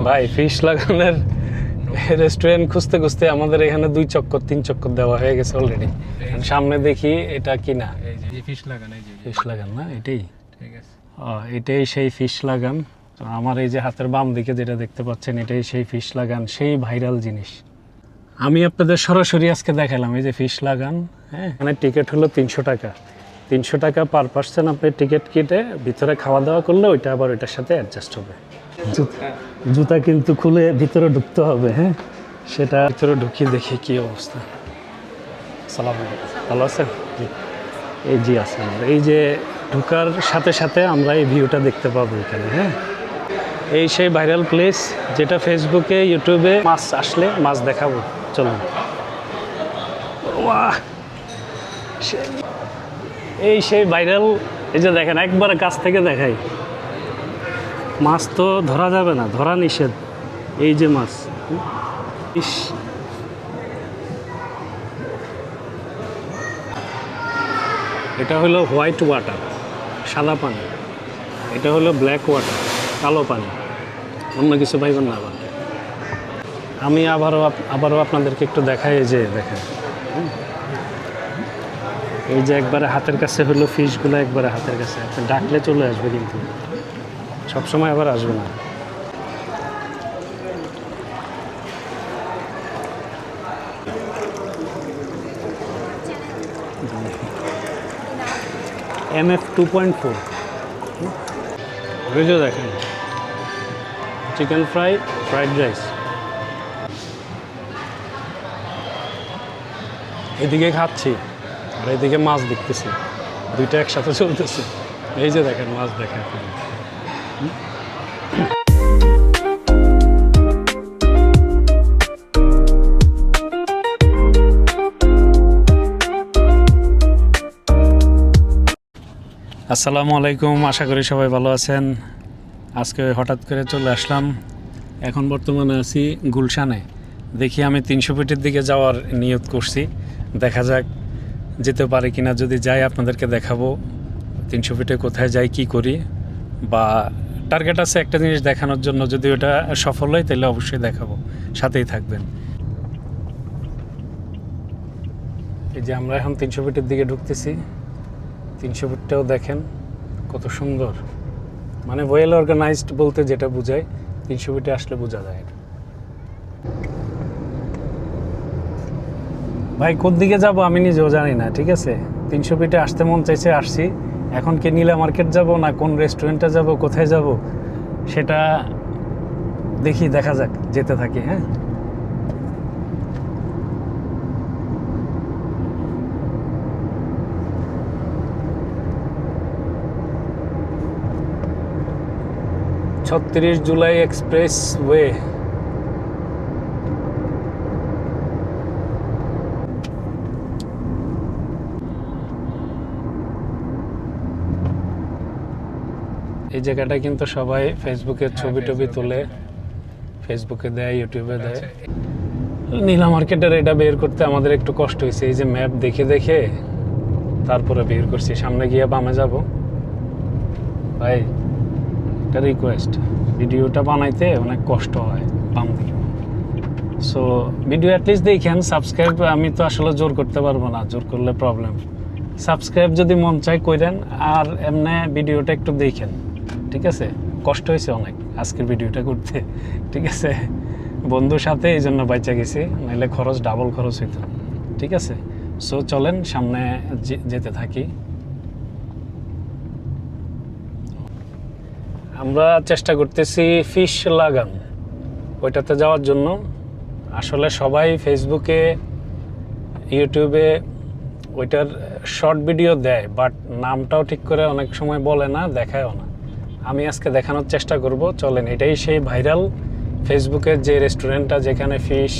ভাই ফিশ লাগানোর রেস্টুরেন্ট খুঁজতে খুঁজতে আমাদের এখানে 2 চক্কর 3 চক্কর দেওয়া হয়ে গেছে অলরেডি। সামনে দেখি এটা কি না, এই যে ফিশ লাগান, এই যে ফিশ লাগান না এটাই? ঠিক আছে, এটাই সেই ফিশ লাগান। আমার এই যে হাতের বাম দিকে যেটা দেখতে পাচ্ছেন এটাই সেই ফিশ লাগান, সেই ভাইরাল জিনিস। আমি আপনাদের সরাসরি আজকে দেখালাম এই যে ফিশ লাগান। হ্যাঁ, এখানে টিকিট হলো 300 টাকা। 300 টাকা পার পার্সন আপনি টিকিট কেটে ভিতরে খাওয়া দাওয়া করলে ওইটা আবার ওইটার সাথে অ্যাডজাস্ট হবে। জুতা কিন্তু খুলে ভিতরে ঢুকতে হবে। হ্যাঁ, সেটা ভিতরে ঢুকিয়ে দেখি কি অবস্থা। সালাম আলাইকুম, ভালো আছেন? জি, এই জি আছেন। এই যে ঢুকার সাথে সাথে আমরা এই ভিউটা দেখতে পাবো এখানে। হ্যাঁ, এই সেই ভাইরাল প্লেস যেটা ফেসবুকে ইউটিউবে মাছ আসলে মাছ দেখাবো। চলুন। ওয়াহ, এই সেই ভাইরাল, এই যে দেখেন একবারে কাছ থেকে দেখাই। মাছ তো ধরা যাবে না, ধরা নিষেধ। এই যে মাছ, ইস, এটা হলো হোয়াইট ওয়াটার, সাদা পানি। এটা হলো ব্ল্যাক ওয়াটার, কালো পানি। অন্য কিছু পাইবেন না আবার। আমি আবারও আপনাদেরকে একটু দেখাই। এই যে দেখেন, এই যে একবারে হাতের কাছে হলো ফিশগুলো, একবারে হাতের কাছে। আপনি ডাকলে চলে আসবে, কিন্তু সবসময় আবার আসবে না। MF 2.4। ভেজে দেখেন, চিকেন ফ্রাই, ফ্রাইড রাইস। এদিকে খাচ্ছি আর এদিকে মাছ দেখতেছি, দুইটা একসাথে চলতেছে। এই যে দেখেন মাছ দেখেন। আসসালামু আলাইকুম, আশা করি সবাই ভালো আছেন। আজকে হঠাৎ করে চলে আসলাম। এখন বর্তমানে আছি গুলশানে। দেখি আমি 300 ফিটের দিকে যাওয়ার নিয়ত করছি, দেখা যাক যেতে পারি কিনা। যদি যাই আপনাদেরকে দেখাবো 300 ফিটে কোথায় যাই, কি করি, বা টার্গেট আছে একটা জিনিস দেখানোর জন্য। যদি ওটা সফল হয় তাহলে অবশ্যই দেখাবো, সাথেই থাকবেন। এই যে আমরা এখন 300 ফিটের দিকে ঢুকতেছি। 300 ফিটটাও দেখেন কত সুন্দর, মানে ওয়েল অর্গানাইজড বলতে যেটা বোঝায় 300 ফিটে আসলে বোঝা যায়। ভাই কোন দিকে যাব আমি নিজেও জানি না, ঠিক আছে? 300 ফিটে আসতে মন চাইছে, আসছি। এখন কি নীলা মার্কেট যাব না কোন রেস্টুরেন্টে যাব, কোথায় যাব সেটা দেখি, দেখা যাক, যেতে থাকি। হ্যাঁ, ছত্রিশ জুলাই এক্সপ্রেস ওয়ে। এই জায়গাটা কিন্তু সবাই ফেসবুকে ছবি টবি তোলে, ফেসবুকে দেয়, ইউটিউবে দেয়। নীলা মার্কেটের এটা বের করতে আমাদের একটু কষ্ট হয়েছে। এই যে ম্যাপ দেখে দেখে তারপরে বের করছি। সামনে গিয়ে বামে যাব। ভাই একটা রিকোয়েস্ট, ভিডিওটা বানাইতে অনেক কষ্ট হয় বাম দিকে। সো ভিডিও অ্যাটলিস্ট দেখেন, সাবস্ক্রাইব আমি তো আসলে জোর করতে পারবো না, জোর করলে প্রবলেম। সাবস্ক্রাইব যদি মন চায় করেন, আর এমনি ভিডিওটা একটু দেখেন, ঠিক আছে? কষ্ট হয়েছে অনেক আজকের ভিডিওটা করতে, ঠিক আছে? বন্ধুর সাথে এই জন্য বাইচা গেছি, নাহলে খরচ ডাবল খরচ হইতো, ঠিক আছে? সো চলেন সামনে যেতে থাকি। আমরা চেষ্টা করতেছি ফিশ লাগান, ওইটাতে যাওয়ার জন্য। আসলে সবাই ফেসবুকে, ইউটিউবে ওইটার শর্ট ভিডিও দেয়, বাট নামটাও ঠিক করে অনেক সময় বলে না, দেখায়ও না। আমি আজকে দেখানোর চেষ্টা করব। চলেন, এটাই সেই ভাইরাল ফেসবুকের যে রেস্টুরেন্টটা, যেখানে ফিশ,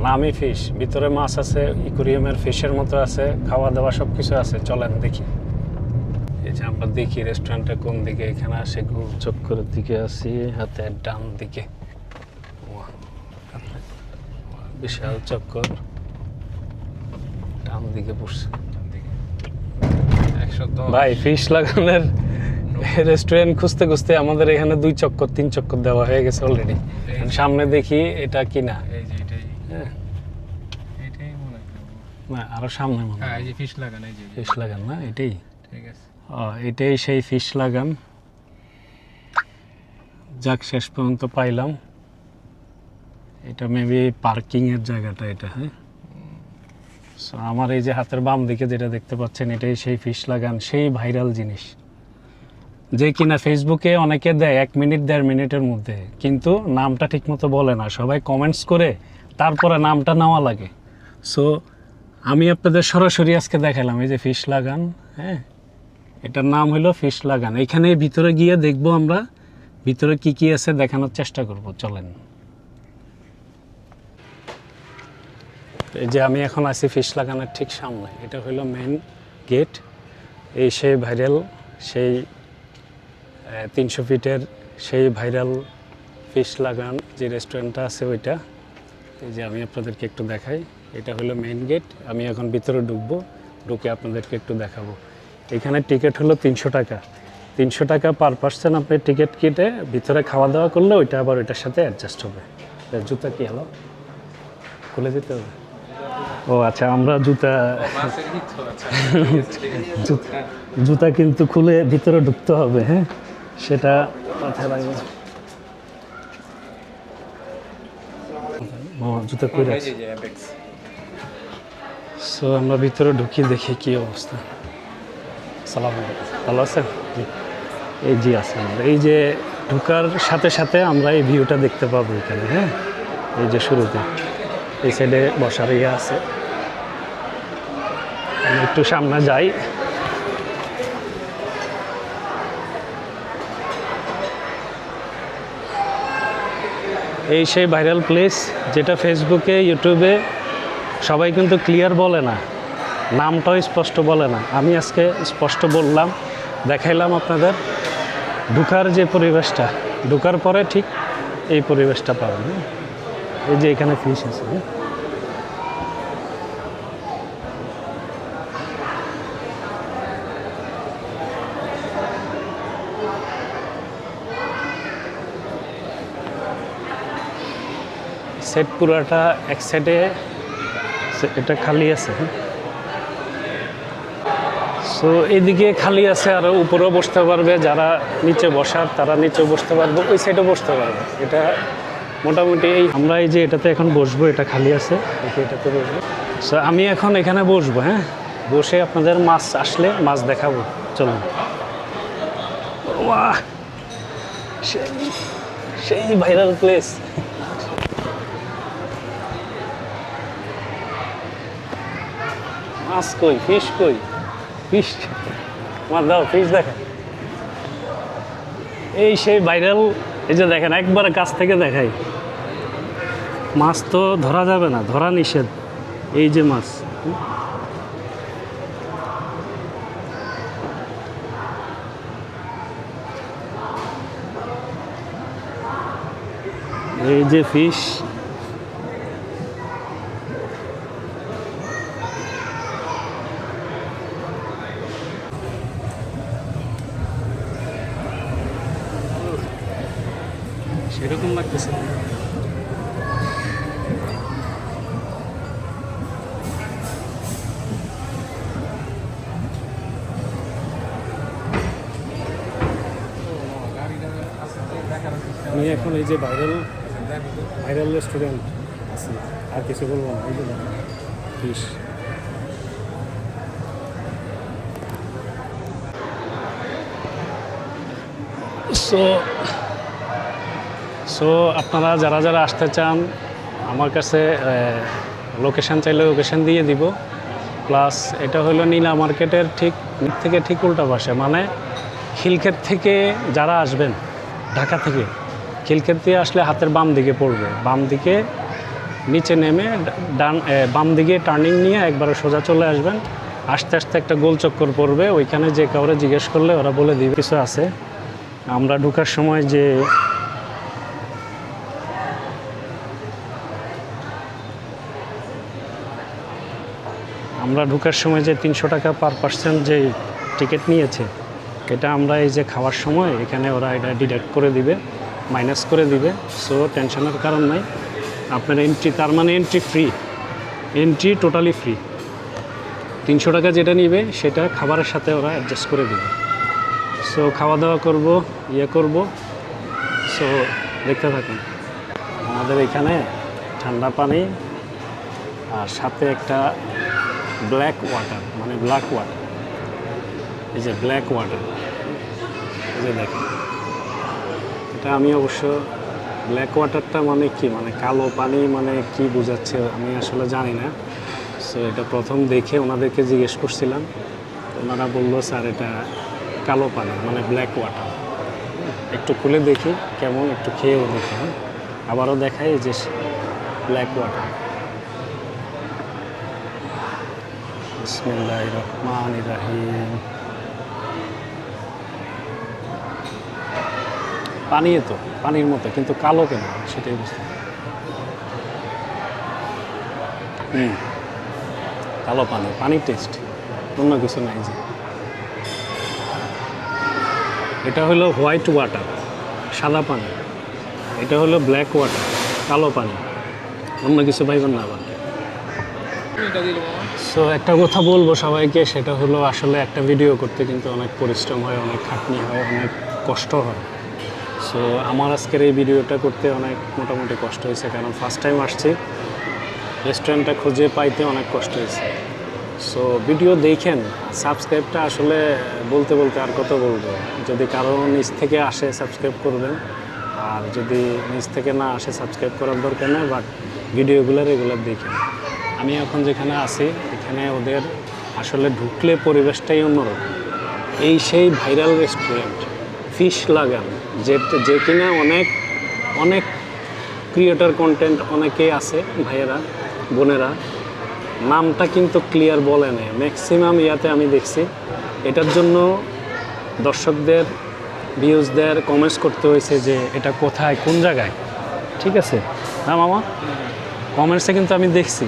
নামই ফিশ, ভিতরে মাছ আছে, ইকুরিয়ামের ফিশের মতো আছে, খাওয়া দাওয়া সব কিছু আছে। চলেন দেখি। এই যে আমরা দেখি রেস্টুরেন্টটা কোন দিকে। এখানে আসে গোল চক্করের দিকে আছি, হাতে ডান দিকে বিশাল চক্কর, ডান দিকে পড়ছে। ভাই ফিশ লাগানোর রেস্টুরেন্ট খুঁজতে খুঁজতে আমাদের এখানে 2 চক্কর 3 চক্কর দেওয়া হয়ে গেছে অলরেডি। সামনে দেখি এটা কিনা। এই যে এটাই হ্যাঁ এটাই মনে হয়। না আরো সামনে মনে হ্যাঁ হয় এই যে ফিশ লাগান, এই যে ফিশ লাগান না এটাই? ঠিক আছে। এটাই সেই ফিশ লাগান। যাক শেষ পর্যন্ত পাইলাম। এটা মেবি পার্কিং এর জায়গাটা এটা। হ্যাঁ সো আমার এই যে হাতের বাম দিকে যেটা দেখতে পাচ্ছেন এটাই সেই ফিশ লাগান, সেই ভাইরাল জিনিস যে কিনা ফেসবুকে অনেকে দেয় 1 মিনিট 1.5 মিনিটের মধ্যে, কিন্তু নামটা ঠিকমতো বলে না, সবাই কমেন্টস করে তারপরে নামটা নেওয়া লাগে। সো আমি আপনাদের সরাসরি আজকে দেখালাম এই যে ফিশ লাগান। হ্যাঁ এটার নাম হলো ফিশ লাগান। এখানে ভিতরে গিয়ে দেখবো আমরা ভিতরে কি কি আছে দেখানোর চেষ্টা করব, চলেন। এই যে আমি এখন আছি ফিশ লাগানের ঠিক সামনে, এটা হলো মেন গেট। এই সেই ভাইরাল, সেই 300 ফিটের সেই ভাইরাল ফিশ লাগান যে রেস্টুরেন্টটা আছে ওইটা। এই যে আমি আপনাদেরকে একটু দেখাই, এটা হলো মেইন গেট। আমি এখন ভিতরে ঢুকবো, ঢুকে আপনাদেরকে একটু দেখাবো। এখানে টিকিট হলো 300 টাকা। 300 টাকা পার পার্সন আপনি টিকিট কেটে ভিতরে খাওয়া দাওয়া করলে ওইটা আবার ওইটার সাথে অ্যাডজাস্ট হবে। জুতা কি হলো খুলে দিতে হবে? ও আচ্ছা, আমরা জুতা জুতা কিন্তু খুলে ভিতরে ঢুকতে হবে। হ্যাঁ সেটা মাথায় রাখবো। জুতা করে সো আমরা ভিতরে ঢুকি, দেখি কি অবস্থা। সালাম আলাইকুম, ভালো আছেন? জি এই জি আছেন। এই যে ঢুকার সাথে সাথে আমরা এই ভিউটা দেখতে পাবো এখানে। হ্যাঁ এই যে শুরুতে এই সাইডে বসার ইয়ে আছে। আমি একটু সামনে যাই। এই সেই ভাইরাল প্লেস যেটা ফেসবুকে ইউটিউবে সবাই কিন্তু ক্লিয়ার বলে না, নামটাও স্পষ্ট বলে না। আমি আজকে স্পষ্ট বললাম, দেখাইলাম আপনাদের। ঢুকার যে পরিবেশটা, ঢুকার পরে ঠিক এই পরিবেশটা পাবেন। এই যে এখানে ফিশ আছে। সেট পুরাটা এক সাইডে এটা খালি আছে। সো এইদিকে খালি আছে, আর উপরেও বসতে পারবে যারা নিচে বসার, তারা নিচে বসতে পারবে, ওই সাইডে বসতে পারবে। এটা মোটামুটি এই আমরা এই যে এটাতে এখন বসবো, এটা খালি আছে, এটাতে বসবো। সো আমি এখন এখানে বসবো। হ্যাঁ বসে আপনাদের মাছ আসলে মাছ দেখাবো, চলুন। বাহ সেই ভাইরাল প্লেস। মাছ কই, ফিশ কই? ফিশ আমার দাও, ফিশ দেখা। এই সেই ভাইরাল, এই যে দেখেন একবারে কাছ থেকে দেখাই। মাছ তো ধরা যাবে না, ধরা নিষেধ। এই যে মাছ, এই যে ফিশ। সেরকম লাগতেছে। আমি এখন এই যে ভাইরাল রেস্টুরেন্ট আছি, আর কিছু বলবো না। এই যে ফিশ। সো আপনারা যারা যারা আসতে চান আমার কাছে লোকেশান চাইলে লোকেশান দিয়ে দিব। প্লাস এটা হলো নীলা মার্কেটের ঠিক উল্টা পাশে, মানে খিলক্ষেত থেকে যারা আসবেন ঢাকা থেকে, খিলক্ষেত দিয়ে আসলে হাতের বাম দিকে পড়বে, বাম দিকে নিচে নেমে বাম দিকে টার্নিং নিয়ে একবারে সোজা চলে আসবেন। আস্তে আস্তে একটা গোল চক্কর পড়বে, ওইখানে যে কাউরে জিজ্ঞেস করলে ওরা বলে দিবে কিছু আছে। আমরা ঢোকার সময় যে আমরা ঢোকার সময় যে 300 টাকা পার পার্সন যে টিকিট নিয়েছে, এটা আমরা এই যে খাওয়ার সময় এখানে ওরা এটা ডিডাক্ট করে দিবে, মাইনাস করে দিবে। সো টেনশনের কারণ নাই। আপনার এন্ট্রি, তার মানে entry free, entry totally free. 300 টাকা যেটা নিবে সেটা খাবারের সাথে ওরা অ্যাডজাস্ট করে দিবে। সো খাওয়া দাওয়া করব, করব। সো দেখতে থাকুন। আমাদের এখানে ঠান্ডা পানি আর সাথে একটা ব্ল্যাক ওয়াটার, মানে ব্ল্যাক ওয়াটার, এই যে ব্ল্যাক ওয়াটার, এই যে দেখেন। এটা আমি অবশ্য ব্ল্যাক ওয়াটারটা মানে কি, মানে কালো পানি মানে কি বোঝাচ্ছে আমি আসলে জানি না। সো এটা প্রথম দেখে ওনাদেরকে জিজ্ঞেস করছিলাম, ওনারা বললো স্যার এটা কালো পানি, মানে ব্ল্যাক ওয়াটার। একটু খুলে দেখি কেমন, একটু খেয়েও দেখি। আবারও দেখাই যে ব্ল্যাক ওয়াটার। বিসমিল্লাহির রহমানির রহিম। পানি তো পানির মতো, কিন্তু কালো কেন সেটাই বুঝতে। কালো পানি, পানির টেস্ট, অন্য কিছু নাই। যে এটা হলো হোয়াইট ওয়াটার, সাদা পানি। এটা হলো ব্ল্যাক ওয়াটার, কালো পানি, অন্য কিছু পাইবেন না আবার। সো একটা কথা বলবো সবাইকে, সেটা হলো আসলে একটা ভিডিও করতে কিন্তু অনেক পরিশ্রম হয়, অনেক খাটনি হয়, অনেক কষ্ট হয়। সো আমার আজকের এই ভিডিওটা করতে অনেক মোটামুটি কষ্ট হয়েছে, কারণ ফার্স্ট টাইম আসছি, রেস্টুরেন্টটা খুঁজে পাইতে অনেক কষ্ট হয়েছে। সো ভিডিও দেখেন, সাবস্ক্রাইবটা আসলে বলতে বলতে আর কত বলবো। যদি কারো নিজ থেকে আসে সাবস্ক্রাইব করবেন, আর যদি নিজ থেকে না আসে সাবস্ক্রাইব করার দরকার নেই, বাট ভিডিওগুলো রেগুলার দেখেন। আমি এখন যেখানে আছি এখানে ওদের আসলে ঢুকলে পরিবেশটাই অন্যরকম। এই সেই ভাইরাল রেস্টুরেন্ট ফিশ লাগান, যে কিনা অনেক অনেক ক্রিয়েটর কন্টেন্ট অনেকেই আছে, ভাইয়েরা বোনেরা, নামটা কিন্তু ক্লিয়ার বলে নেই ম্যাক্সিমাম ইয়াতে আমি দেখছি। এটার জন্য দর্শকদের, ভিউজদের কমেন্টস করতে হয়েছে যে এটা কোথায়, কোন জায়গায়। ঠিক আছে না মামা? কমেন্টসে কিন্তু আমি দেখছি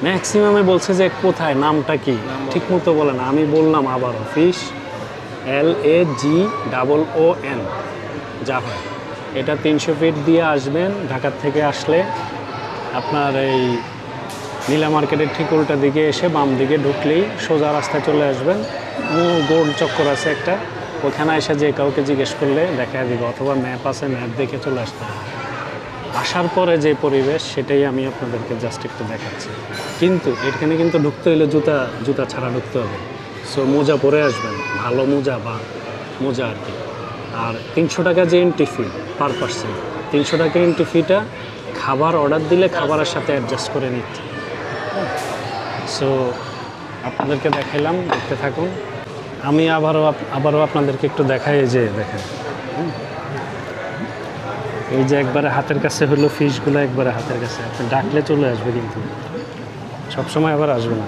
ম্যাক্সিমামে বলছে যে কোথায়, নামটা কি, ঠিক মতো বলে না। আমি বললাম আবারও, ফিশ LAGOON যা হয়। এটা 300 ফিট দিয়ে আসবেন, ঢাকার থেকে আসলে আপনার এই নীলা মার্কেটের ঠিক উল্টা দিকে এসে বাম দিকে ঢুকলেই সোজা রাস্তায় চলে আসবেন। গোল চক্কর আছে একটা, ওখানে এসে যে কাউকে জিজ্ঞেস করলে দেখা দিবে, অথবা ম্যাপ আছে, ম্যাপ দেখে চলে আসতে হবে। আসার পরে যে পরিবেশ সেটাই আমি আপনাদেরকে জাস্ট একটু দেখাচ্ছি। কিন্তু এখানে কিন্তু ঢুকতে হলে জুতা ছাড়া ঢুকতে হবে। সো মোজা পরে আসবেন, ভালো মোজা বা মোজা আর কি। আর 300 টাকা যে এন্ট্রি ফি পার পার্সন, 300 টাকা এন্ট্রি ফিটা খাবার অর্ডার দিলে খাবারের সাথে অ্যাডজাস্ট করে নিচ্ছে। সো আপনাদেরকে দেখাইলাম, দেখতে থাকুন। আমি আবারও আপনাদেরকে একটু দেখাই, যে দেখেন এই যে একবারে হাতের কাছে হলো ফিশগুলো, একবারে হাতের কাছে। আপনি ডাকলে চলে আসবে, কিন্তু সবসময় আবার আসবে না।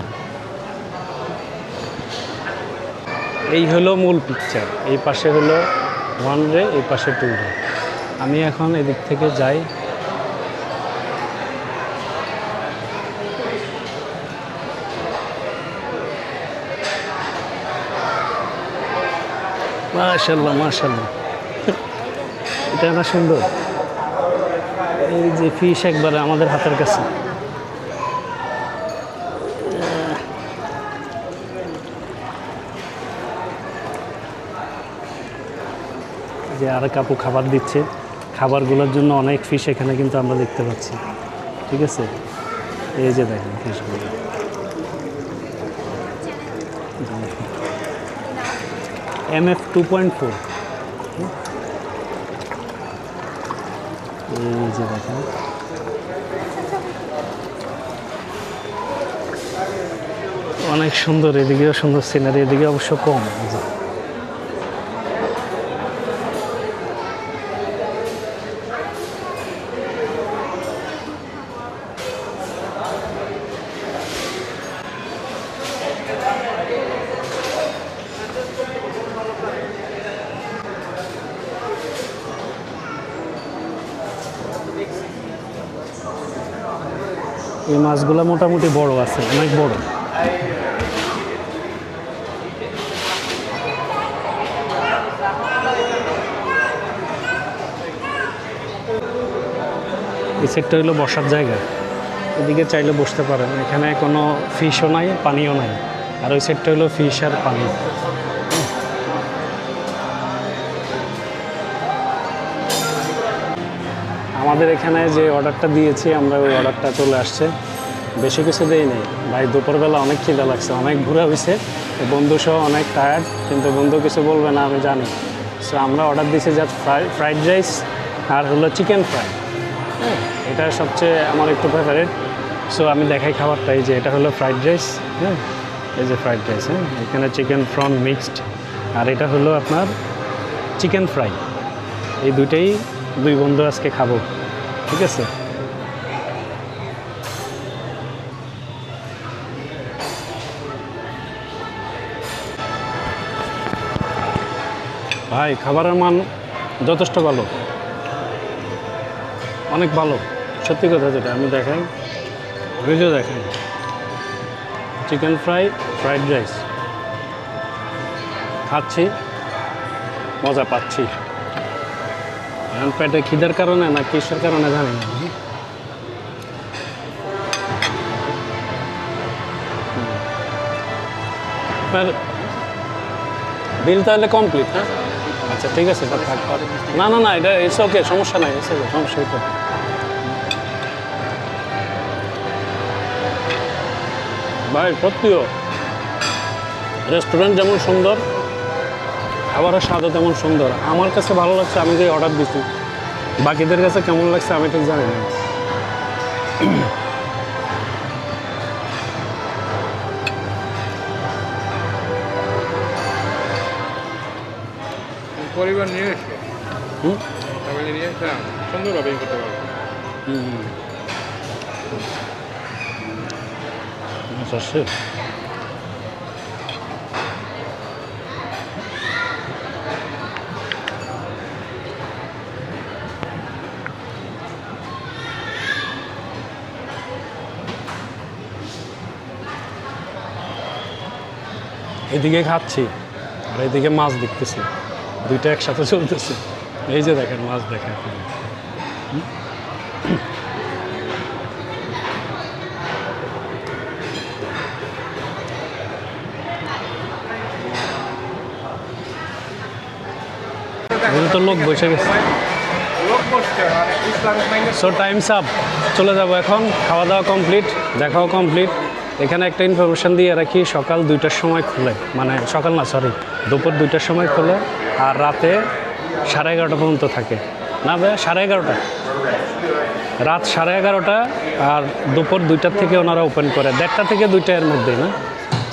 এই হলো মূল পিকচার। এই পাশে হলো 1 রে, এই পাশে 2 রে। আমি এখন এদিক থেকে যাই। মাশাআল্লাহ মাশাআল্লাহ, এটা না সুন্দর। এই যে ফিশ একবারে আমাদের হাতের কাছে। যে আর কাপু খাবার দিচ্ছে, খাবারগুলোর জন্য অনেক ফিশ এখানে কিন্তু আমরা দেখতে পাচ্ছি। ঠিক আছে, এই যে দেখেন ফিশগুলো। MF 2.4। এই যে দেখেন, অনেক সুন্দর। এদিকেও সুন্দর সিনারি, এদিকে অবশ্য কম। এই মাছগুলো মোটামুটি বড় আছে, অনেক বড়। এই সেটটা হলো বসার জায়গা, এদিকে চাইলে বসতে পারেন। এখানে কোনো ফিশও নাই, পানিও নাই। আর ওই সেটটা হলো ফিশ আর পানি। আমাদের এখানে যে অর্ডারটা দিয়েছি আমরা, ওই অর্ডারটা চলে আসছে। বেশি কিছু দেই নেই ভাই, দুপুরবেলা অনেক খিদা লাগছে, অনেক ঘোরা হয়েছে, বন্ধু সহ অনেক টায়ার্ড, কিন্তু বন্ধু কিছু বলবে না আমি জানি। সো আমরা অর্ডার দিয়েছি জাস্ট ফ্রাইড রাইস আর হলো চিকেন ফ্রাই। হ্যাঁ, এটা সবচেয়ে আমার একটু ফেভারিট। সো আমি দেখাই খাবারটা, এই যে এটা হলো ফ্রাইড রাইস। হ্যাঁ, এই যে ফ্রাইড রাইস, হ্যাঁ, এখানে চিকেন প্রন মিক্সড, আর এটা হলো আপনার চিকেন ফ্রাই। এই দুইটাই দুই বন্ধু আজকে খাবো, ঠিক আছে? ভাই খাবারের মান যথেষ্ট ভালো, অনেক ভালো, সত্যি কথা যেটা আমি দেখাই, ভিডিও দেখাই। চিকেন ফ্রাই, ফ্রাইড রাইস খাচ্ছি, মজা পাচ্ছি। এখন পেটে খিদের কারণে না কিসের কারণে জানি না। আপনার বিল তাহলে কমপ্লিট? হ্যাঁ, আচ্ছা ঠিক আছে, এটা থাক। না না না, এটা ইটস ওকে, সমস্যা নাই, ইটস ওকে, সমস্যা হইতো। ভাই সত্যিও রেস্টুরেন্ট যেমন সুন্দর, খাবারের স্বাদও তেমন সুন্দর। আমার কাছে ভালো লাগছে, আমি যে অর্ডার দিচ্ছি। বাকিদের কাছে কেমন লাগছে আমি ঠিক জানি না। পরিবার নিয়ে এসো, হুম ফ্যামিলি নিয়ে এসে সুন্দরভাবে করতে পারবো। আচ্ছা, এদিকে খাচ্ছি আর এদিকে মাছ দেখতেছি, দুইটা একসাথে চলতেছে। এই যে দেখেন মাছ দেখেন। তো লোক বসে গেছে। সো টাইমস আপ, চলে যাব এখন। খাওয়া দাওয়া কমপ্লিট, দেখাও কমপ্লিট। এখানে একটা ইনফরমেশান দিয়ে রাখি, সকাল 2টার সময় খুলে, মানে সকাল না সরি দুপুর 2টার সময় খুলে, আর রাতে 11:30 পর্যন্ত থাকে। না ভাই 11:30, রাত 11:30, আর দুপুর 2টার থেকে ওনারা ওপেন করে, 1:30 থেকে 2টা এর মধ্যেই না।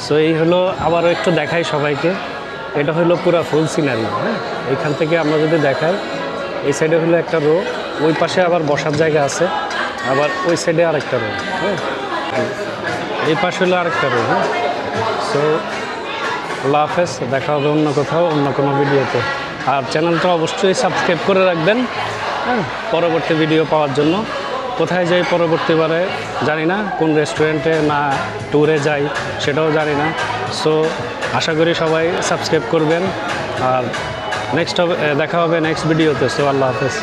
সো এই হলো, আবারও একটু দেখাই সবাইকে। এটা হলো পুরো ফুল সিনারি। হ্যাঁ, এইখান থেকে আমরা যদি দেখাই, এই সাইডে হলো একটা রো, ওই পাশে আবার বসার জায়গা আছে, আবার ওই সাইডে আরেকটা রো। হ্যাঁ, এই পাশে হলো আরেকটা রো। হ্যাঁ, সো আল্লাহ হাফেজ, দেখা হবে অন্য কোথাও, অন্য কোনো ভিডিওতে। আর চ্যানেলটা অবশ্যই সাবস্ক্রাইব করে রাখবেন, হ্যাঁ, পরবর্তী ভিডিও পাওয়ার জন্য। কোথায় যাই পরবর্তীবারে জানি না, কোন রেস্টুরেন্টে না ট্যুরে যাই সেটাও জানি না। সো আশা করি সবাই সাবস্ক্রাইব করবেন, আর দেখা হবে নেক্সট ভিডিওতে। সো আল্লাহ হাফেজ।